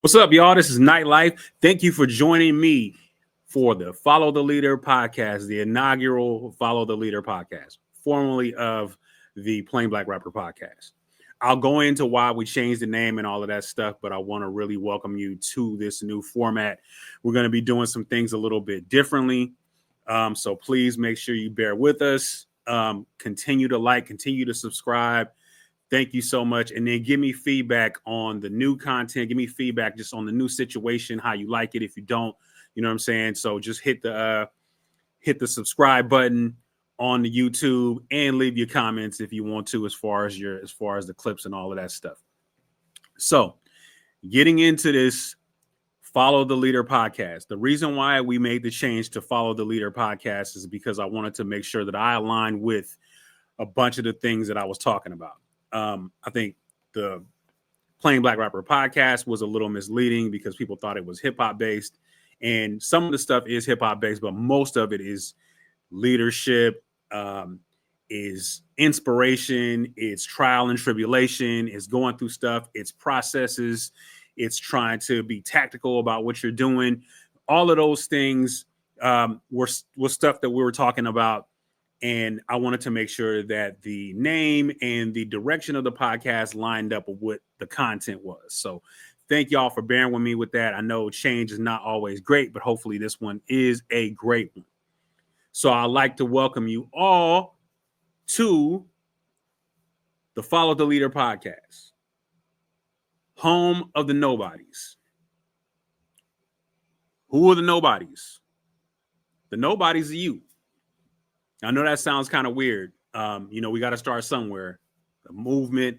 What's up, y'all? This is Nytelife. Thank you for joining me for the Follow the Leader podcast, the inaugural Follow the Leader podcast, formerly of the Plain Black Rapper podcast. I'll go into why we changed the name and all of that stuff, but I want to really welcome you to this new format. We're going to be doing some things a little bit differently. So please make sure you bear with us. Continue to like, continue to subscribe. Thank you so much. And then give me feedback on the new content. Give me feedback just on the new situation, how you like it. If you don't, you know what I'm saying? So just hit the subscribe button on the YouTube and leave your comments if you want to, as far as the clips and all of that stuff. So getting into this Follow the Leader podcast. The reason why we made the change to Follow the Leader podcast is because I wanted to make sure that I align with a bunch of the things that I was talking about. I think the Plain Black Rapper podcast was a little misleading because people thought it was hip hop based, and some of the stuff is hip hop based, but most of it is leadership, is inspiration, it's trial and tribulation, it's going through stuff, it's processes, it's trying to be tactical about what you're doing. All of those things were stuff that we were talking about. And I wanted to make sure that the name and the direction of the podcast lined up with what the content was. So thank y'all for bearing with me with that. I know change is not always great, but hopefully this one is a great one. So I'd like to welcome you all to the Follow the Leader podcast, home of the nobodies. Who are the nobodies? The nobodies are you. I know that sounds kind of weird. We got to start somewhere. The movement,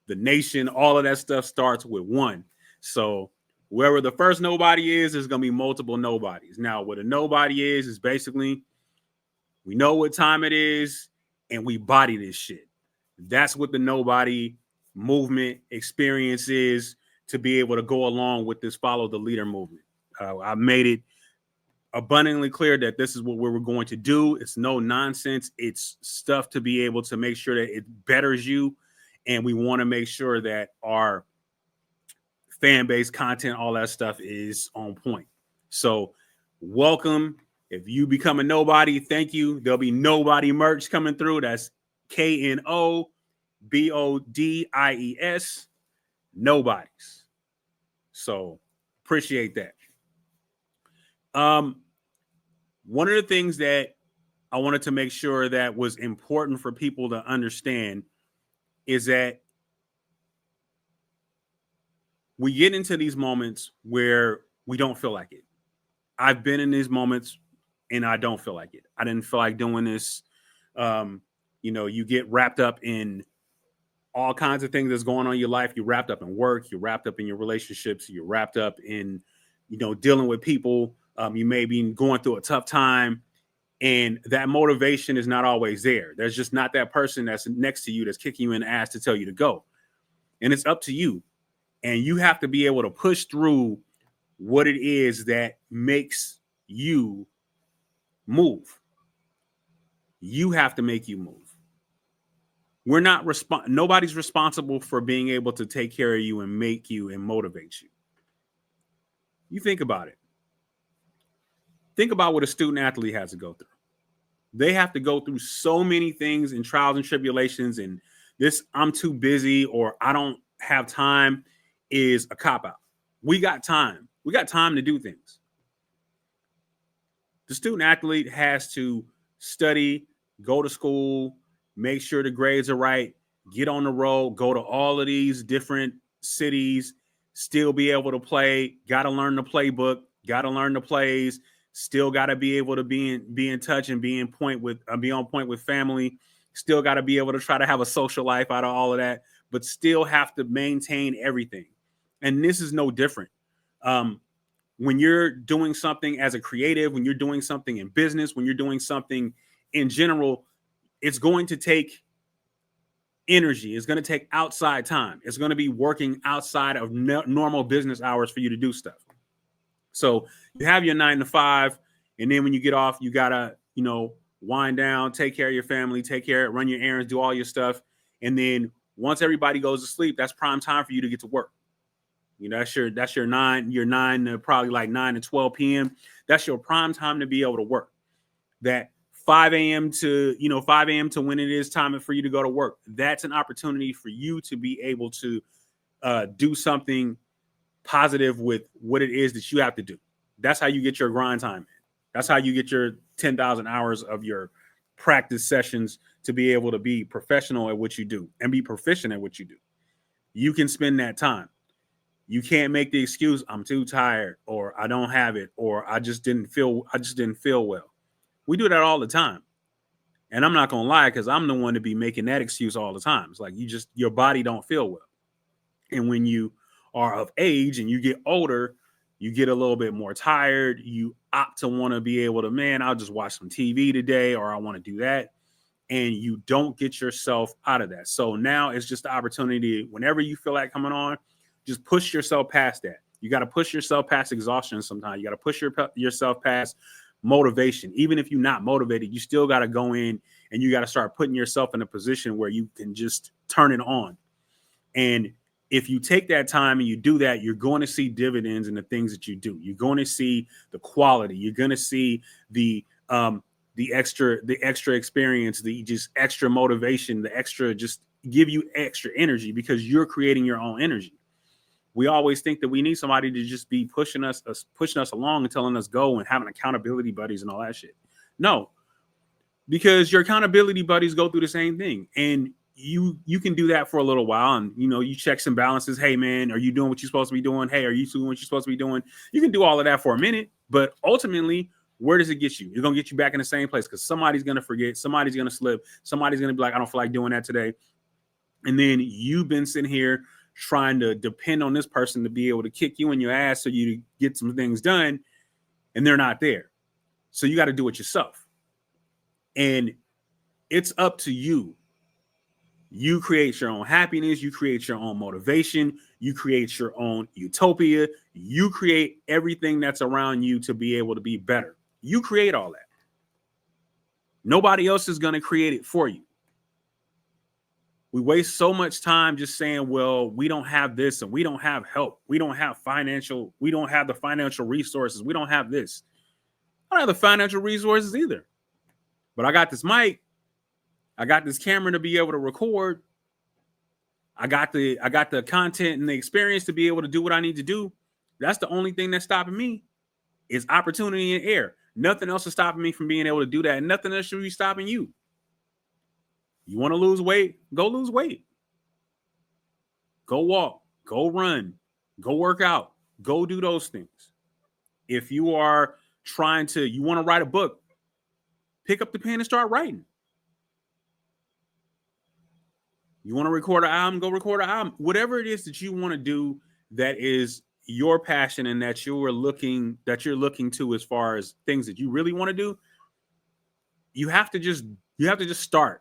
the nation, all of that stuff starts with one. So whoever the first nobody is, there's going to be multiple nobodies. Now, what a nobody is basically we know what time it is and we body this shit. That's what the nobody movement experience is, to be able to go along with this Follow the Leader movement. I made it abundantly clear that this is what we were going to do. It's no nonsense. It's stuff to be able to make sure that it betters you. And we want to make sure that our fan base content, all that stuff is on point. So welcome. If you become a nobody, thank you. There'll be nobody merch coming through. That's KNObodies, nobodies. So appreciate that. One of the things that I wanted to make sure that was important for people to understand is that we get into these moments where we don't feel like it. I've been in these moments and I don't feel like it. I didn't feel like doing this. You get wrapped up in all kinds of things that's going on in your life. You're wrapped up in work. You're wrapped up in your relationships. You're wrapped up in, dealing with people. You may be going through a tough time, and that motivation is not always there. There's just not that person that's next to you that's kicking you in the ass to tell you to go. And it's up to you. And you have to be able to push through what it is that makes you move. You have to make you move. Nobody's responsible for being able to take care of you and make you and motivate you. You think about it. Think about what a student athlete has to go through. They have to go through so many things and trials and tribulations, and this I'm too busy or I don't have time is a cop-out. We got time. We got time to do things. The student athlete has to study, go to school, make sure the grades are right, get on the road, go to all of these different cities, still be able to play, got to learn the playbook, got to learn the plays, still got to be able to be in touch and be on point with family, still got to be able to try to have a social life out of all of that, but still have to maintain everything. And this is no different. When you're doing something as a creative, when you're doing something in business, when you're doing something in general, it's going to take energy. It's going to take outside time. It's going to be working outside of normal business hours for you to do stuff. So you have your 9 to 5, and then when you get off, you got to, wind down, take care of your family, run your errands, do all your stuff. And then once everybody goes to sleep, that's prime time for you to get to work. You know, that's your 9 to probably like 9 to 12 p.m. That's your prime time to be able to work. That 5 a.m. to 5 a.m. to when it is time for you to go to work. That's an opportunity for you to be able to do something positive with what it is that you have to do. That's how you get your grind time in. That's how you get your 10,000 hours of your practice sessions to be able to be professional at what you do and be proficient at what you do. You can spend that time. You can't make the excuse, I'm too tired, or I don't have it, or I just didn't feel well. We do that all the time. And I'm not gonna lie, because I'm the one to be making that excuse all the time. It's like your body don't feel well. And when you are of age and you get older, you get a little bit more tired. You opt to want to be able to, man, I'll just watch some TV today, or I want to do that. And you don't get yourself out of that. So now it's just the opportunity, whenever you feel like coming on, just push yourself past that. You got to push yourself past exhaustion sometimes. You got to push yourself past motivation. Even if you're not motivated, you still got to go in and you got to start putting yourself in a position where you can just turn it on. And if you take that time and you do that, you're going to see dividends in the things that you do. You're going to see the quality. You're going to see the extra experience, the just extra motivation, the extra just give you extra energy because you're creating your own energy. We always think that we need somebody to just be pushing us along and telling us go and having accountability buddies and all that shit. No, because your accountability buddies go through the same thing. And you can do that for a little while and, you check some balances. Hey, man, are you doing what you're supposed to be doing? Hey, are you doing what you're supposed to be doing? You can do all of that for a minute, but ultimately, where does it get you? It's going to get you back in the same place because somebody's going to forget. Somebody's going to slip. Somebody's going to be like, I don't feel like doing that today. And then you've been sitting here trying to depend on this person to be able to kick you in your ass so you get some things done, and they're not there. So you got to do it yourself. And it's up to you. You create your own happiness. You create your own motivation. You create your own utopia. You create everything that's around you to be able to be better. You create all that. Nobody else is going to create it for you. We waste so much time just saying, well, we don't have this and we don't have help. We don't have the financial resources. We don't have this. I don't have the financial resources either. But I got this mic. I got this camera to be able to record. I got the content and the experience to be able to do what I need to do. That's the only thing that's stopping me is opportunity and air. Nothing else is stopping me from being able to do that. And nothing else should be stopping you. You want to lose weight? Go lose weight. Go walk. Go run. Go work out. Go do those things. If you are you want to write a book, pick up the pen and start writing. You want to record an album, go record an album. Whatever it is that you want to do that is your passion and that you're looking to as far as things that you really want to do, you have to just start.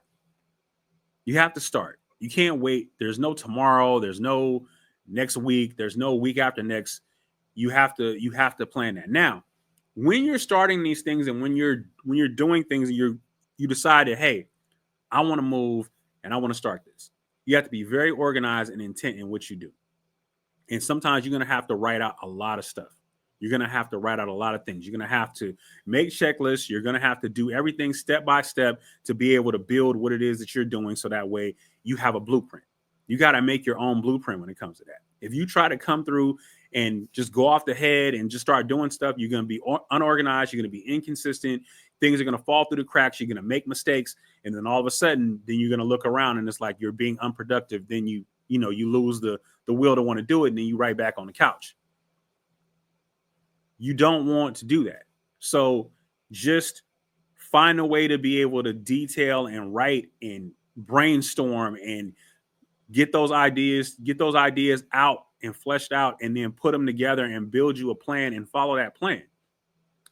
You have to start. You can't wait. There's no tomorrow. There's no next week. There's no week after next. You have to plan that. Now, when you're starting these things and when you're doing things and you decided, hey, I want to move and I want to start this. You have to be very organized and intent in what you do. And sometimes you're going to have to write out a lot of stuff. You're going to have to write out a lot of things. You're going to have to make checklists. You're going to have to do everything step by step to be able to build what it is that you're doing. So that way you have a blueprint. You got to make your own blueprint when it comes to that. If you try to come through and just go off the head and just start doing stuff, you're going to be unorganized. You're going to be inconsistent. Things are going to fall through the cracks. You're going to make mistakes. And then all of a sudden, then you're going to look around and it's like you're being unproductive. Then you lose the will to want to do it. And then you right back on the couch. You don't want to do that. So just find a way to be able to detail and write and brainstorm and get those ideas out and fleshed out and then put them together and build you a plan and follow that plan.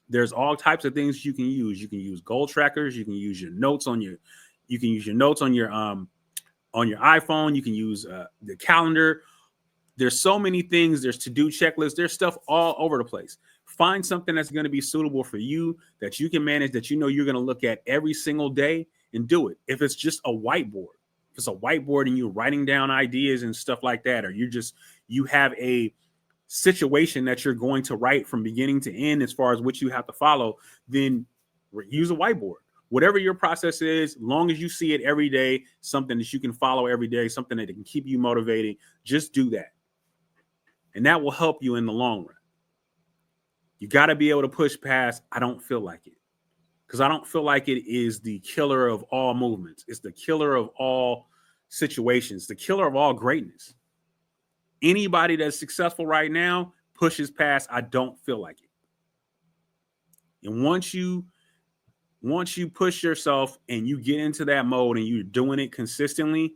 There's all types of things you can use. You can use goal trackers. You can use your notes on your iPhone. You can use the calendar. There's so many things. There's to-do checklists. There's stuff all over the place. Find something that's going to be suitable for you that you can manage, that you're going to look at every single day and do it. If it's just a whiteboard, and you're writing down ideas and stuff like that, or you have a situation that you're going to write from beginning to end as far as what you have to follow, then use a whiteboard. Whatever your process is, long as you see it every day, something that you can follow every day, something that can keep you motivated, just do that. And that will help you in the long run. You got to be able to push past, I don't feel like it. Because I don't feel like it is the killer of all movements. It's the killer of all situations, the killer of all greatness. Anybody that's successful right now pushes past, I don't feel like it. And once you push yourself and you get into that mode and you're doing it consistently,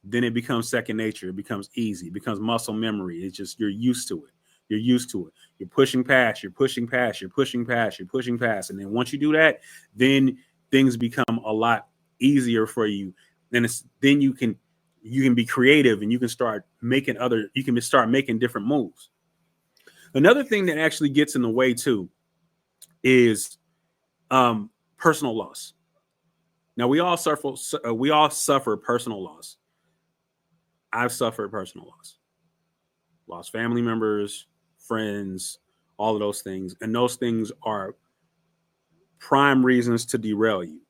then it becomes second nature. It becomes easy. It becomes muscle memory. It's just, you're used to it. You're used to it. You're pushing past, you're pushing past, you're pushing past, you're pushing past. And then once you do that, then things become a lot easier for you. Then you can be creative and you can start making different moves. Another thing that actually gets in the way too is personal loss. Now we all suffer personal loss. I've suffered personal loss. Lost family members, friends, all of those things. And those things are prime reasons to derail you.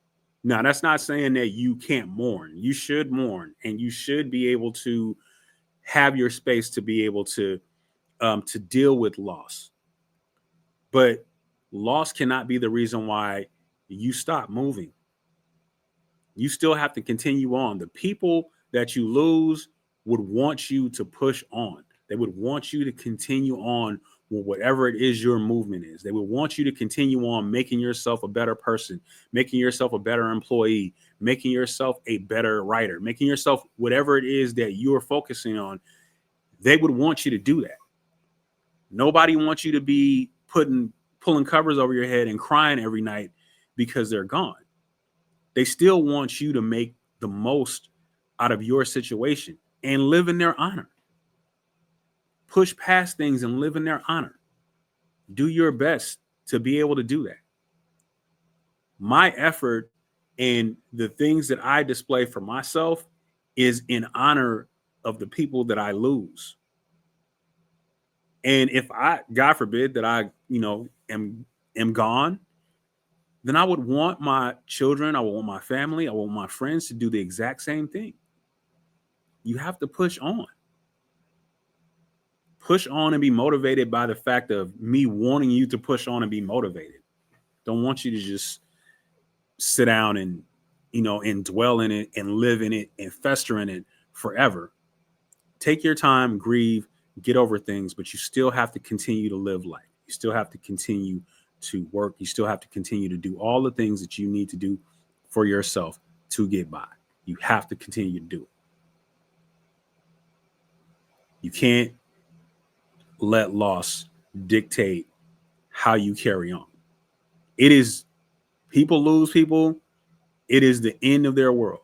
Now, that's not saying that you can't mourn. You should mourn, and you should be able to have your space to be able to deal with loss. But loss cannot be the reason why you stop moving. You still have to continue on. The people that you lose would want you to push on. They would want you to continue on with whatever it is your movement is. They would want you to continue on making yourself a better person, making yourself a better employee, making yourself a better writer, making yourself whatever it is that you're focusing on. They would want you to do that. Nobody wants you to be pulling covers over your head and crying every night because they're gone. They still want you to make the most out of your situation and live in their honor. Push past things and live in their honor. Do your best to be able to do that. My effort and the things that I display for myself is in honor of the people that I lose. And if I, God forbid, that I, am gone, then I would want my children, I would want my family, I want my friends to do the exact same thing. You have to push on. Push on and be motivated by the fact of me wanting you to push on and be motivated. Don't want you to just sit down and, and dwell in it and live in it and fester in it forever. Take your time, grieve, get over things, but you still have to continue to live life. You still have to continue to work. You still have to continue to do all the things that you need to do for yourself to get by. You have to continue to do it. You can't let loss dictate how you carry on. It is, people lose people. It is the end of their world.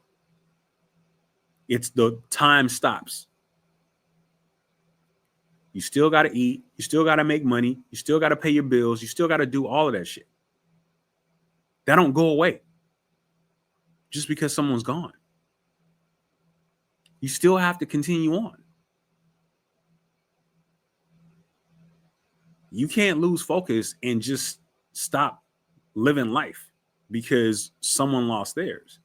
It's the time stops. You still got to eat. You still got to make money. You still got to pay your bills. You still got to do all of that shit. That don't go away just because someone's gone. You still have to continue on. You can't lose focus and just stop living life because someone lost theirs.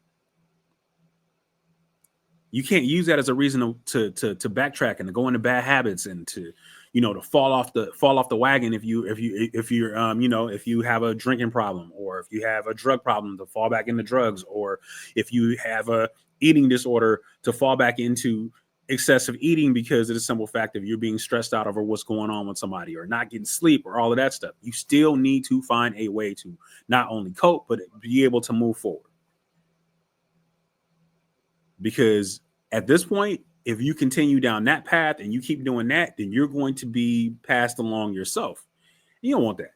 You can't use that as a reason to backtrack and to go into bad habits and to, to fall off the wagon if you have a drinking problem, or if you have a drug problem, to fall back into drugs, or if you have a eating disorder, to fall back into excessive eating because of the simple fact of you're being stressed out over what's going on with somebody, or not getting sleep, or all of that stuff. You still need to find a way to not only cope, but be able to move forward. Because at this point, if you continue down that path and you keep doing that, then you're going to be passed along yourself. You don't want that.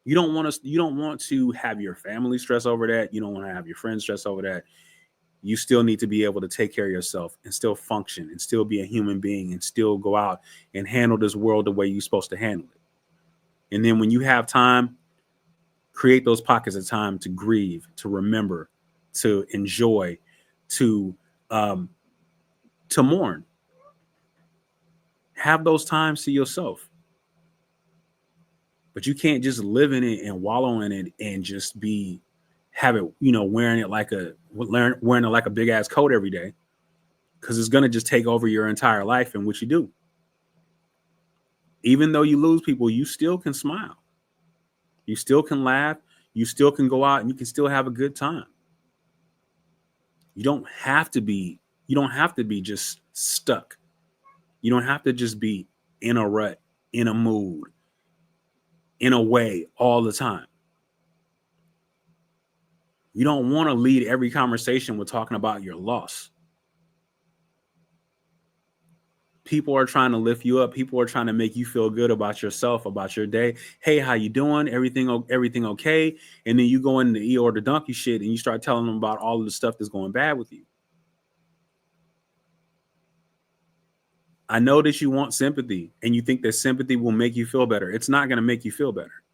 You don't want to have your family stress over that. You don't want to have your friends stress over that. You still need to be able to take care of yourself and still function and still be a human being and still go out and handle this world the way you're supposed to handle it. And then when you have time, create those pockets of time to grieve, to remember, to enjoy, to mourn. Have those times to yourself. But you can't just live in it and wallow in it and just have it, wearing it like a big ass coat every day, because it's going to just take over your entire life and what you do. Even though you lose people, you still can smile. You still can laugh. You still can go out and you can still have a good time. You don't have to be just stuck. You don't have to just be in a rut, in a mood, in a way all the time. You don't want to lead every conversation with talking about your loss. People are trying to lift you up. People are trying to make you feel good about yourself, about your day. Hey, how you doing? Everything okay? And then you go into the Eeyore the donkey shit and you start telling them about all of the stuff that's going bad with you. I know that you want sympathy and you think that sympathy will make you feel better. It's not going to make you feel better.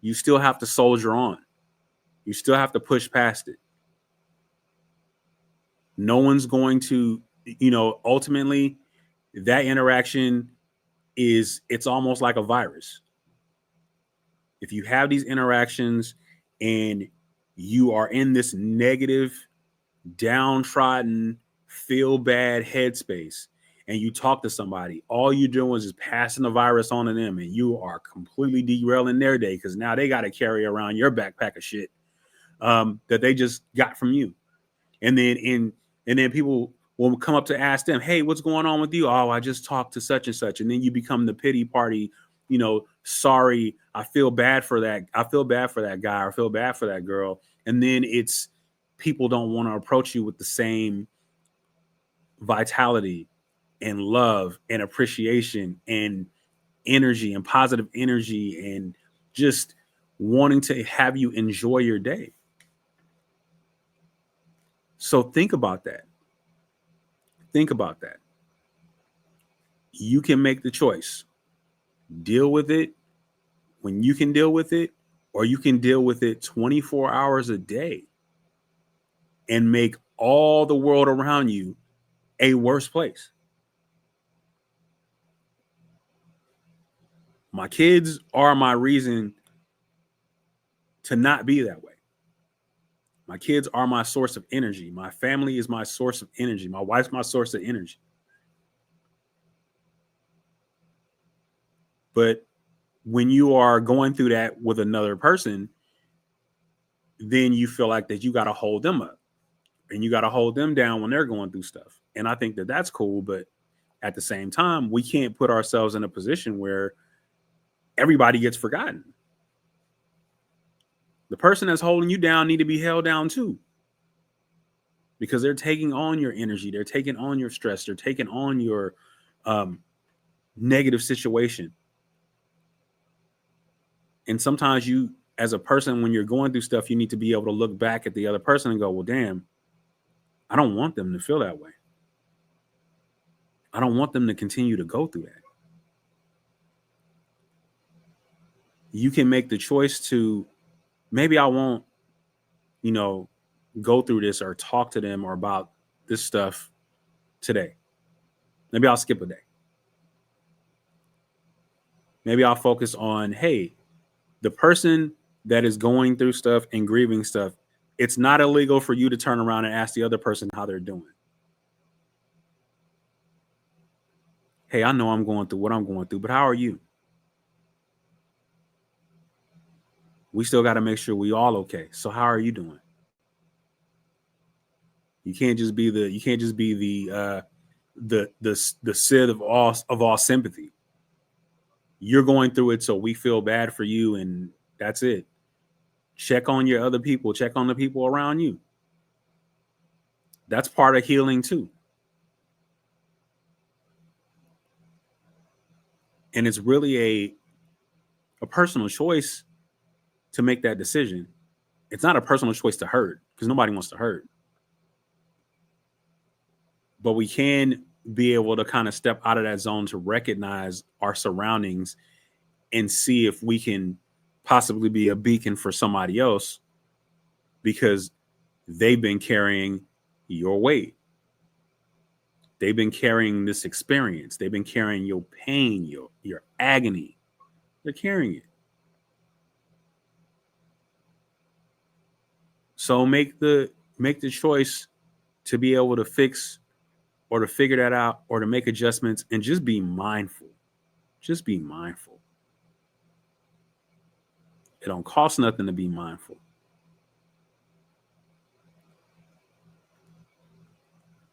You still have to soldier on. You still have to push past it. No one's going to, ultimately that interaction it's almost like a virus. If you have these interactions and you are in this negative, downtrodden, feel bad headspace, and you talk to somebody, all you're doing is just passing the virus on to them, and you are completely derailing their day because now they got to carry around your backpack of shit that they just got from you. And then people will come up to ask them, hey, what's going on with you? Oh, I just talked to such and such. And then you become the pity party, sorry, I feel bad for that. I feel bad for that guy or I feel bad for that girl. And then it's people don't want to approach you with the same vitality and love and appreciation and energy and positive energy and just wanting to have you enjoy your day. So think about that. Think about that. You can make the choice. Deal with it when you can deal with it, or you can deal with it 24 hours a day and make all the world around you a worse place. My kids are my reason to not be that way. My kids are my source of energy. My family is my source of energy. My wife's my source of energy. But when you are going through that with another person, then you feel like that you got to hold them up and you got to hold them down when they're going through stuff. And I think that that's cool. But at the same time, we can't put ourselves in a position where everybody gets forgotten. The person that's holding you down need to be held down too, because they're taking on your energy. They're taking on your stress. They're taking on your negative situation. And sometimes you, as a person, when you're going through stuff, you need to be able to look back at the other person and go, well, damn, I don't want them to feel that way. I don't want them to continue to go through that. You can make the choice to, maybe I won't, go through this or talk to them or about this stuff today. Maybe I'll skip a day. Maybe I'll focus on, hey, the person that is going through stuff and grieving stuff, it's not illegal for you to turn around and ask the other person how they're doing. Hey, I know I'm going through what I'm going through, but how are you? We still got to make sure we all okay. So how are you doing? You can't just be the Sid of all sympathy. You're going through it, so we feel bad for you, and that's it. Check on your other people. Check on the people around you. That's part of healing too. And it's really a personal choice to make that decision. It's not a personal choice to hurt, because nobody wants to hurt. But we can be able to kind of step out of that zone to recognize our surroundings and see if we can possibly be a beacon for somebody else, because they've been carrying your weight. They've been carrying this experience. They've been carrying your pain, your agony, They're carrying it. So make the choice to be able to fix or to figure that out or to make adjustments, and just be mindful. Just be mindful. It don't cost nothing to be mindful.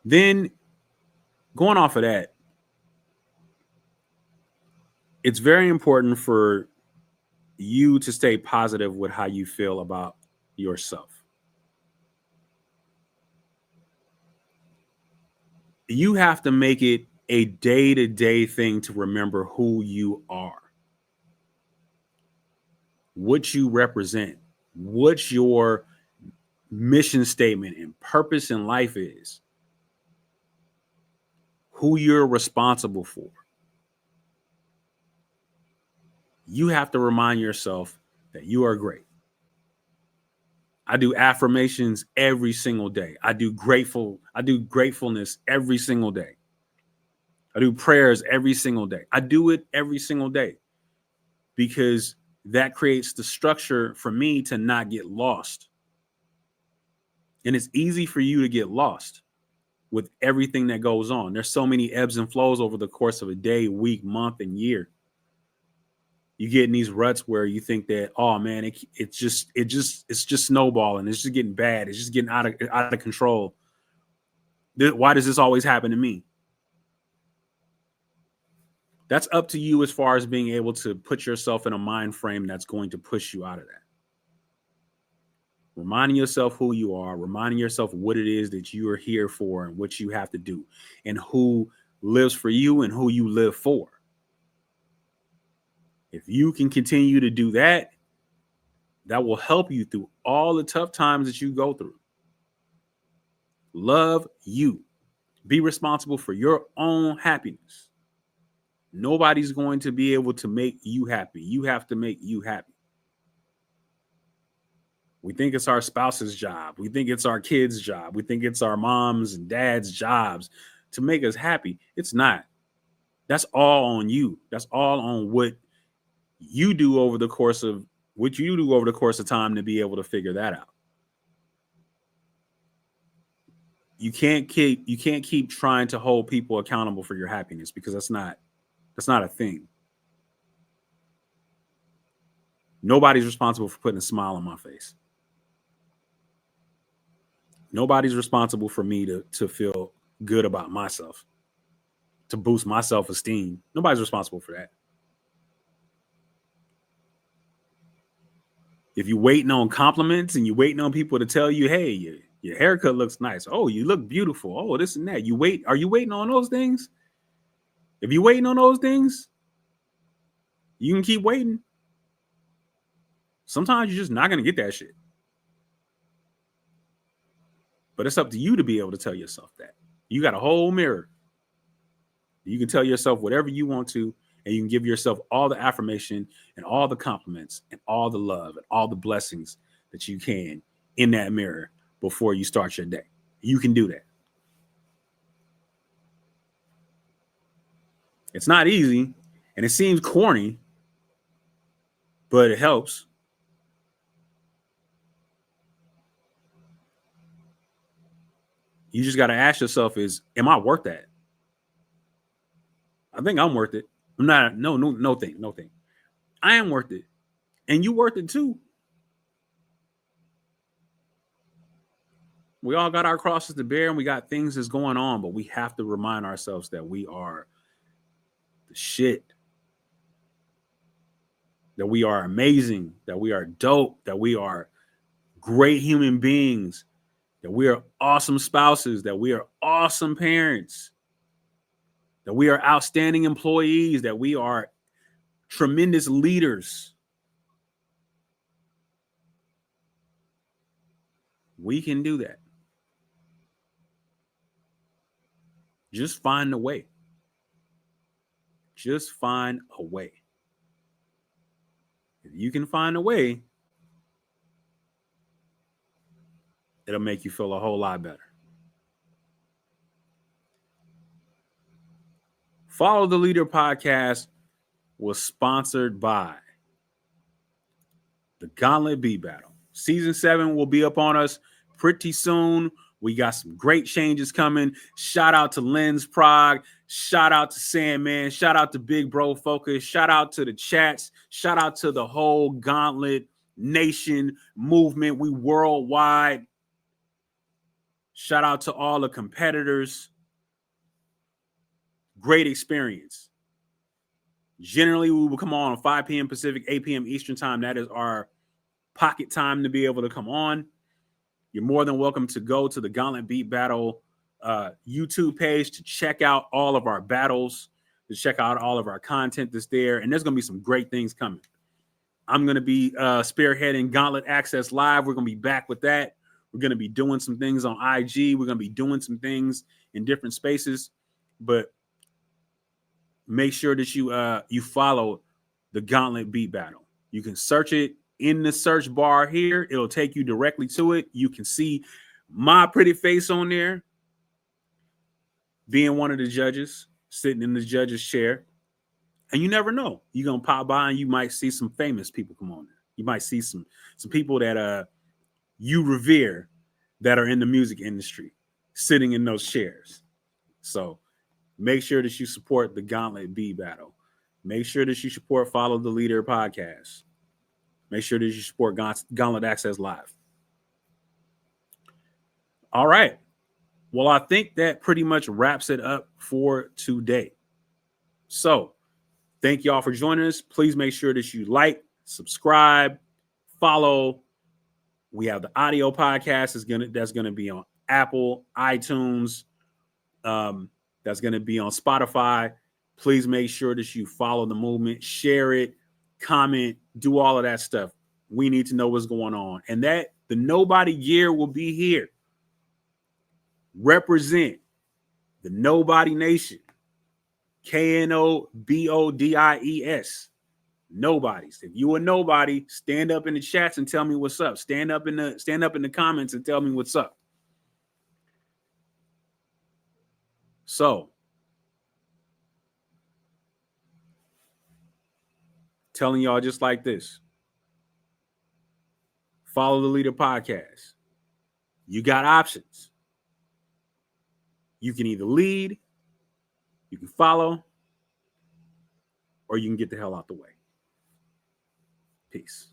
Then, going off of that, it's very important for you to stay positive with how you feel about yourself. You have to make it a day-to-day thing to remember who you are, what you represent, what your mission statement and purpose in life is, who you're responsible for. You have to remind yourself that you are great. I do affirmations every single day. I do gratefulness every single day. I do prayers every single day. I do it every single day because that creates the structure for me to not get lost. And it's easy for you to get lost with everything that goes on. There's so many ebbs and flows over the course of a day, week, month, and year. You get in these ruts where you think that, oh man, it's just snowballing. It's just getting bad. It's just getting out of control. Why does this always happen to me? That's up to you as far as being able to put yourself in a mind frame that's going to push you out of that. Reminding yourself who you are, reminding yourself what it is that you are here for and what you have to do, and who lives for you and who you live for. If you can continue to do that, that will help you through all the tough times that you go through. Love you. Be responsible for your own happiness. Nobody's going to be able to make you happy. You have to make you happy. We think it's our spouse's job. We think it's our kids' job. We think it's our moms and dads' jobs to make us happy. It's not. That's all on you. That's all on what you do over the course of time to be able to figure that out. You can't keep trying to hold people accountable for your happiness, because that's not a thing. Nobody's responsible for putting a smile on my face. Nobody's responsible for me to feel good about myself, to boost my self-esteem. Nobody's responsible for that. If you're waiting on compliments and you're waiting on people to tell you, hey, your haircut looks nice. Oh, you look beautiful. Oh, this and that. Are you waiting on those things? If you're waiting on those things, you can keep waiting. Sometimes you're just not going to get that shit. But it's up to you to be able to tell yourself that. You got a whole mirror. You can tell yourself whatever you want to, and you can give yourself all the affirmation and all the compliments and all the love and all the blessings that you can in that mirror before you start your day. You can do that. It's not easy, and it seems corny, but it helps. You just got to ask yourself, am I worth that? I think I'm worth it. I'm not. No thing. I am worth it. And you worth it too. We all got our crosses to bear and we got things that's going on, but we have to remind ourselves that we are the shit. That we are amazing, that we are dope, that we are great human beings, that we are awesome spouses, that we are awesome parents, that we are outstanding employees, that we are tremendous leaders. We can do that. Just find a way. Just find a way. If you can find a way, it'll make you feel a whole lot better. Follow the Leader Podcast was sponsored by the Gauntlet Beat Battle. Season 7 will be up on us pretty soon. We got some great changes coming. Shout out to Lens Prague. Shout out to Sandman. Shout out to Big Bro Focus. Shout out to the chats. Shout out to the whole Gauntlet Nation movement. We worldwide. Shout out to all the competitors. Great experience. Generally, we will come on 5 p.m. Pacific, 8 p.m. Eastern time. That is our pocket time to be able to come on. You're more than welcome to go to the Gauntlet Beat Battle YouTube page to check out all of our battles, to check out all of our content that's there. And there's going to be some great things coming. I'm going to be spearheading Gauntlet Access Live. We're going to be back with that. We're going to be doing some things on IG. We're going to be doing some things in different spaces. But make sure that you follow the Gauntlet Beat Battle. You can search it in the search bar here. It'll take you directly to it. You can see my pretty face on there, being one of the judges, sitting in the judge's chair. And you never know. You're going to pop by and you might see some famous people come on there. You might see some people that you revere that are in the music industry sitting in those chairs. So make sure that you support the Gauntlet Beat Battle. Make sure that you support Follow the Leader podcast. Make sure that you support Gauntlet Access Live. All right. Well, I think that pretty much wraps it up for today. So thank y'all for joining us. Please make sure that you like, subscribe, follow. We have the audio podcast that's gonna be on Apple, iTunes. That's gonna be on Spotify. Please make sure that you follow the movement, share it, comment, do all of that stuff. We need to know what's going on. And that the KNObody gear will be here. Represent the KNObody Nation. KNObodies. Nobodies. If you are nobody, stand up in the chats and tell me what's up. Stand up in the comments and tell me what's up. So, telling y'all just like this. Follow the Leader podcast. You got options. You can either lead, you can follow, or you can get the hell out the way. Peace.